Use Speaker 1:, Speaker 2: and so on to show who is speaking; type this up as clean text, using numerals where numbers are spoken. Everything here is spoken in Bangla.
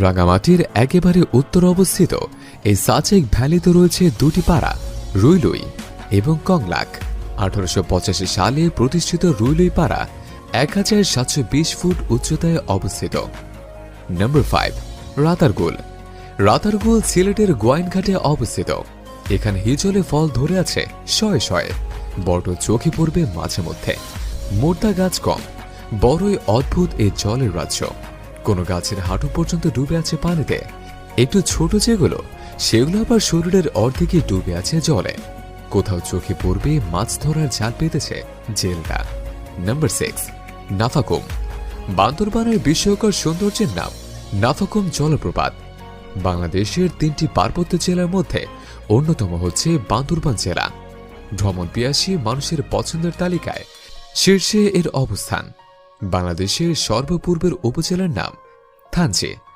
Speaker 1: রাঙামাটির একেবারে উত্তর অবস্থিত এই সাচেক ভ্যালিতে রয়েছে দুটি পাড়া, রুইলুই এবং কংলাক। 1885 সালে প্রতিষ্ঠিত রুইলুই পাড়া 1720 ফুট উচ্চতায় অবস্থিত। নম্বর 5, রাতারগুল। রাতারগুল সিলেটের গোয়াইনঘাটে অবস্থিত। এখানে হিজলে ফল ধরে আছে শয়ে শয়ে, বড় চোখে পড়বে মাঝে মধ্যে। মোর্তা গাছ কম, বড়ই অদ্ভুত এই জলের রাজ্য। কোনো গাছের হাঁটু পর্যন্ত ডুবে আছে পানিতে। একটু ছোট যেগুলো, সেগুলো আবার শরীরের অর্ধেকই ডুবে আছে জলে। কোথাও চোখে পড়বে মাছ ধরার জাল পেতেছে জেলটা। নম্বর 6, নাফাকুম। বান্দরবানের বিস্ময়কর সৌন্দর্যের নাম নাফাকুম জলপ্রপাত। বাংলাদেশের 3টি পার্বত্য জেলার মধ্যে অন্যতম হচ্ছে বান্দরবান জেলা। ভ্রমণ পিয়াসী মানুষের পছন্দের তালিকায় শীর্ষে এর অবস্থান। বাংলাদেশের সর্বপূর্বের উপজেলার নাম থানচি।